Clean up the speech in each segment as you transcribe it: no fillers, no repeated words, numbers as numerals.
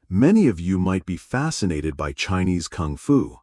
Many of you might be fascinated by Chinese Kung Fu.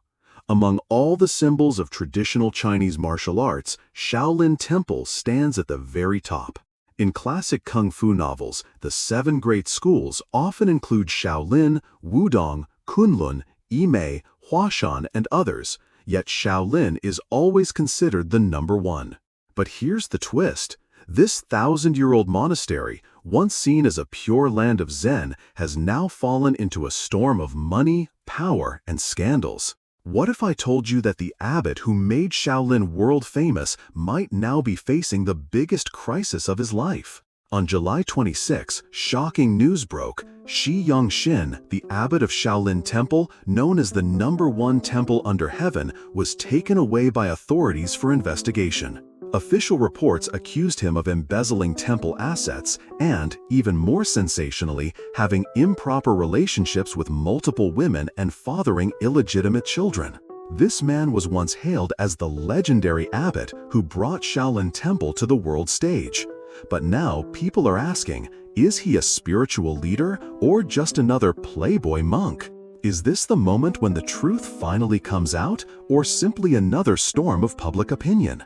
Among all the symbols of traditional Chinese martial arts, Shaolin Temple stands at the very top. In classic Kung Fu novels, the 7 great schools often include Shaolin, Wudong, Kunlun, Yimei, Huashan, and others, yet Shaolin is always considered the number one. But here's the twist. This 1,000-year-old monastery, once seen as a pure land of Zen, has now fallen into a storm of money, power, and scandals. What if I told you that the abbot who made Shaolin world famous might now be facing the biggest crisis of his life? On July 26, shocking news broke. Shi Yongxin, the abbot of Shaolin Temple, known as the #1 temple under heaven, was taken away by authorities for investigation. Official reports accused him of embezzling temple assets and, even more sensationally, having improper relationships with multiple women and fathering illegitimate children. This man was once hailed as the legendary abbot who brought Shaolin Temple to the world stage. But now people are asking, is he a spiritual leader or just another playboy monk? Is this the moment when the truth finally comes out, or simply another storm of public opinion?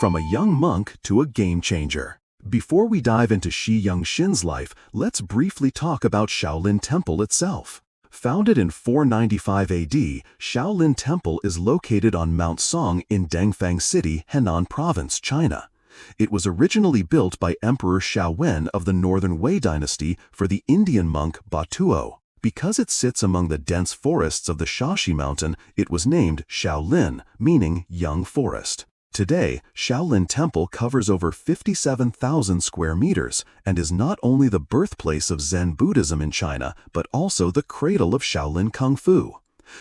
From a young monk to a game changer. Before we dive into Shi Yongxin's life, let's briefly talk about Shaolin Temple itself. Founded in 495 AD, Shaolin Temple is located on Mount Song in Dengfang City, Henan Province, China. It was originally built by Emperor Shaowen of the Northern Wei dynasty for the Indian monk Batuo. Because it sits among the dense forests of the Shashi mountain, it was named Shaolin, meaning young forest. Today, Shaolin Temple covers over 57,000 square meters and is not only the birthplace of Zen Buddhism in China, but also the cradle of Shaolin Kung Fu.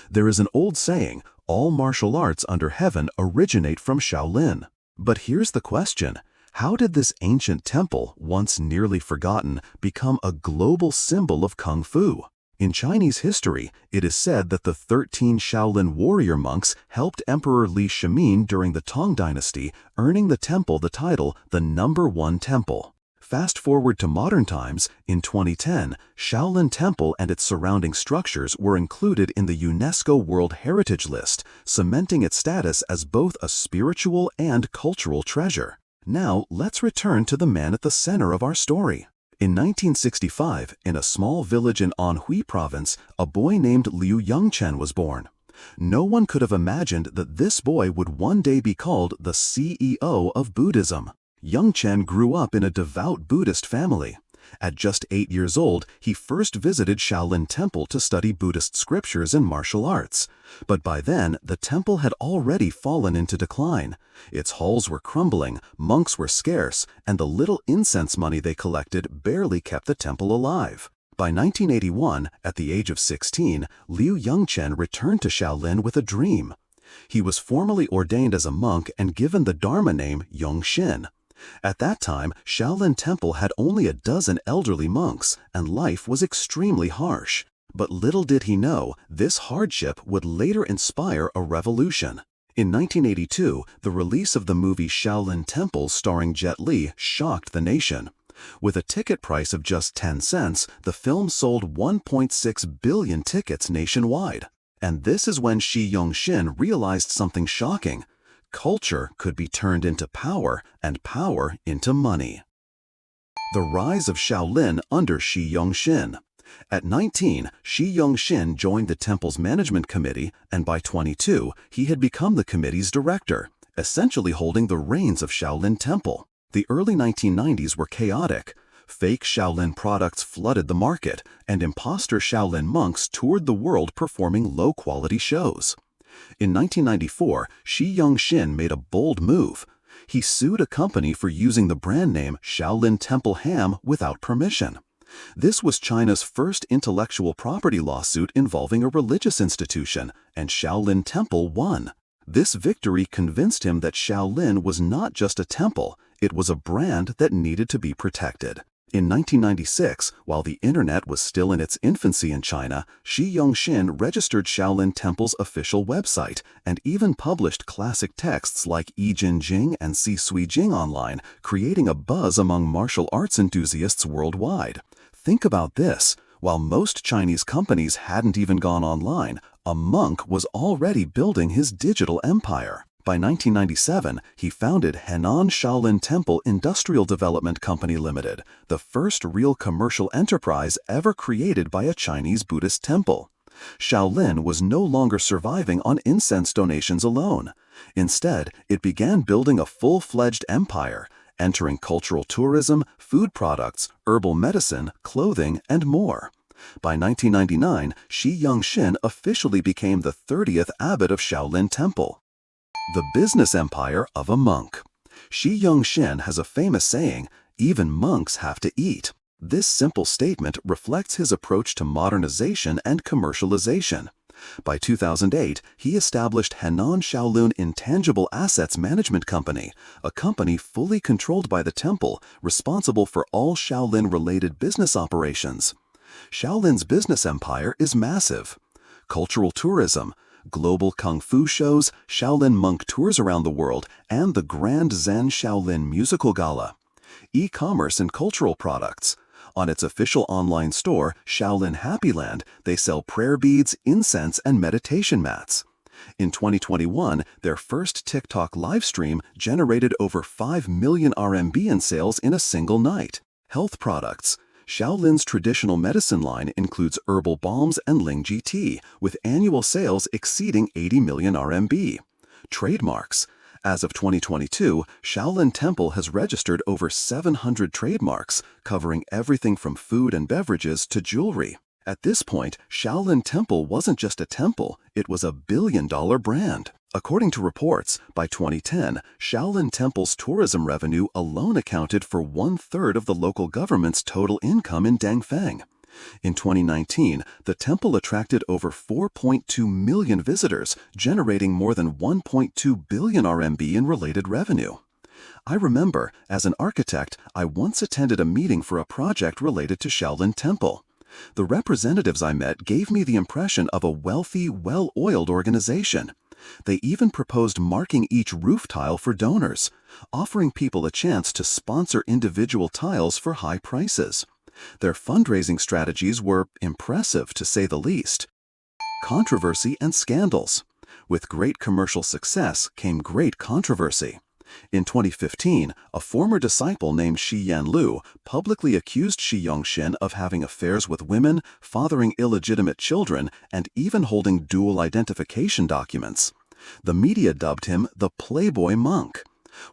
There is an old saying, all martial arts under heaven originate from Shaolin. But here's the question, how did this ancient temple, once nearly forgotten, become a global symbol of Kung Fu? In Chinese history, it is said that the 13 Shaolin warrior monks helped Emperor Li Shimin during the Tang dynasty, earning the temple the title, the #1 temple. Fast forward to modern times, in 2010, Shaolin Temple and its surrounding structures were included in the UNESCO World Heritage List, cementing its status as both a spiritual and cultural treasure. Now, let's return to the man at the center of our story. In 1965, in a small village in Anhui Province, a boy named Liu Yongchen was born. No one could have imagined that this boy would one day be called the CEO of Buddhism. Yongchen grew up in a devout Buddhist family. At just 8 years old, he first visited Shaolin Temple to study Buddhist scriptures and martial arts. But by then, the temple had already fallen into decline. Its halls were crumbling, monks were scarce, and the little incense money they collected barely kept the temple alive. By 1981, at the age of 16, Liu Yongchen returned to Shaolin with a dream. He was formally ordained as a monk and given the Dharma name Yongxin. At that time, Shaolin Temple had only a dozen elderly monks, and life was extremely harsh. But little did he know, this hardship would later inspire a revolution. In 1982, the release of the movie Shaolin Temple starring Jet Li shocked the nation. With a ticket price of just 10 cents, the film sold 1.6 billion tickets nationwide. And this is when Shi Yongxin realized something shocking. Culture could be turned into power, and power into money. The rise of Shaolin under Shi Yongxin. At 19, Shi Yongxin joined the temple's management committee, and by 22, he had become the committee's director, essentially holding the reins of Shaolin Temple. The early 1990s were chaotic. Fake Shaolin products flooded the market, and imposter Shaolin monks toured the world performing low-quality shows. In 1994, Shi Yongxin made a bold move. He sued a company for using the brand name Shaolin Temple Ham without permission. This was China's first intellectual property lawsuit involving a religious institution, and Shaolin Temple won. This victory convinced him that Shaolin was not just a temple, it was a brand that needed to be protected. In 1996, while the internet was still in its infancy in China, Shi Yongxin registered Shaolin Temple's official website and even published classic texts like Yi Jin Jing and Si Sui Jing online, creating a buzz among martial arts enthusiasts worldwide. Think about this. While most Chinese companies hadn't even gone online, a monk was already building his digital empire. By 1997, he founded Henan Shaolin Temple Industrial Development Company Limited, the first real commercial enterprise ever created by a Chinese Buddhist temple. Shaolin was no longer surviving on incense donations alone. Instead, it began building a full-fledged empire, entering cultural tourism, food products, herbal medicine, clothing, and more. By 1999, Shi Yongxin officially became the 30th abbot of Shaolin Temple. The business empire of a monk. Shi Yongxin has a famous saying, "Even monks have to eat." This simple statement reflects his approach to modernization and commercialization. By 2008, he established Henan Shaolin Intangible Assets Management Company, a company fully controlled by the temple, responsible for all Shaolin-related business operations. Shaolin's business empire is massive. Cultural tourism, global kung fu shows, Shaolin monk tours around the world, and the Grand Zen Shaolin Musical Gala. E-commerce and cultural products. On its official online store, Shaolin Happyland, they sell prayer beads, incense, and meditation mats. In 2021, their first TikTok livestream generated over 5 million RMB in sales in a single night. Health products. Shaolin's traditional medicine line includes herbal balms and Lingji tea, with annual sales exceeding 80 million RMB. Trademarks. As of 2022, Shaolin Temple has registered over 700 trademarks, covering everything from food and beverages to jewelry. At this point, Shaolin Temple wasn't just a temple, it was a billion-dollar brand. According to reports, by 2010, Shaolin Temple's tourism revenue alone accounted for 1/3 of the local government's total income in Dangfeng. In 2019, the temple attracted over 4.2 million visitors, generating more than 1.2 billion RMB in related revenue. I remember, as an architect, I once attended a meeting for a project related to Shaolin Temple. The representatives I met gave me the impression of a wealthy, well-oiled organization. They even proposed marking each roof tile for donors, offering people a chance to sponsor individual tiles for high prices. Their fundraising strategies were impressive, to say the least. Controversy and scandals. With great commercial success came great controversy. In 2015, a former disciple named Shi Yanlu publicly accused Shi Yongxin of having affairs with women, fathering illegitimate children, and even holding dual identification documents. The media dubbed him the Playboy monk.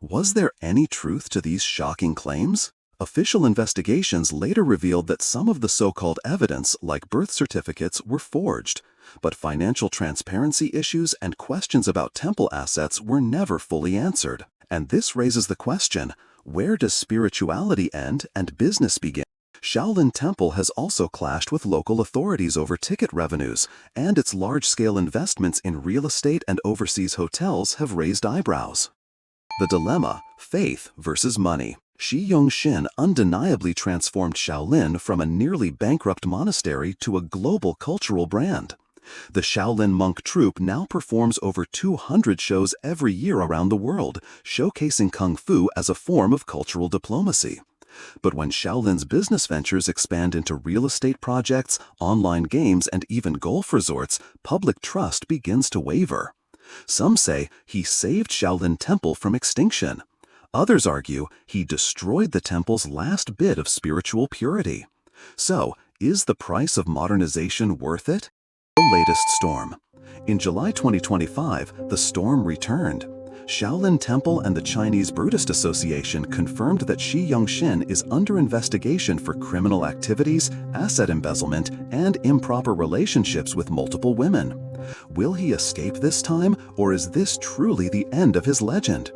Was there any truth to these shocking claims? Official investigations later revealed that some of the so-called evidence, like birth certificates, were forged, but financial transparency issues and questions about temple assets were never fully answered. And this raises the question, where does spirituality end and business begin? Shaolin Temple has also clashed with local authorities over ticket revenues, and its large-scale investments in real estate and overseas hotels have raised eyebrows. The dilemma, faith versus money. Shi Yongxin undeniably transformed Shaolin from a nearly bankrupt monastery to a global cultural brand. The Shaolin monk troupe now performs over 200 shows every year around the world, showcasing kung fu as a form of cultural diplomacy. But when Shaolin's business ventures expand into real estate projects, online games, and even golf resorts, public trust begins to waver. Some say he saved Shaolin Temple from extinction. Others argue he destroyed the temple's last bit of spiritual purity. So, is the price of modernization worth it? The latest storm. In July 2025, the storm returned. Shaolin Temple and the Chinese Buddhist Association confirmed that Shi Yongxin is under investigation for criminal activities, asset embezzlement, and improper relationships with multiple women. Will he escape this time, or is this truly the end of his legend?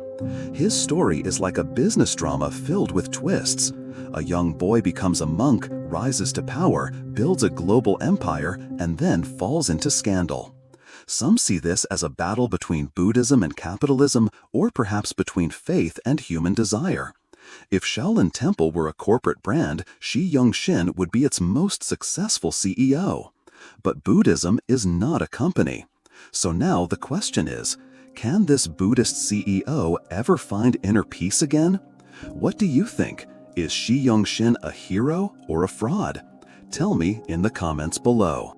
His story is like a business drama filled with twists. A young boy becomes a monk, rises to power, builds a global empire, and then falls into scandal. Some see this as a battle between Buddhism and capitalism, or perhaps between faith and human desire. If Shaolin Temple were a corporate brand, Shi Yongxin would be its most successful CEO. But Buddhism is not a company. So now the question is, can this Buddhist CEO ever find inner peace again? What do you think? Is Shi Yongxin a hero or a fraud? Tell me in the comments below.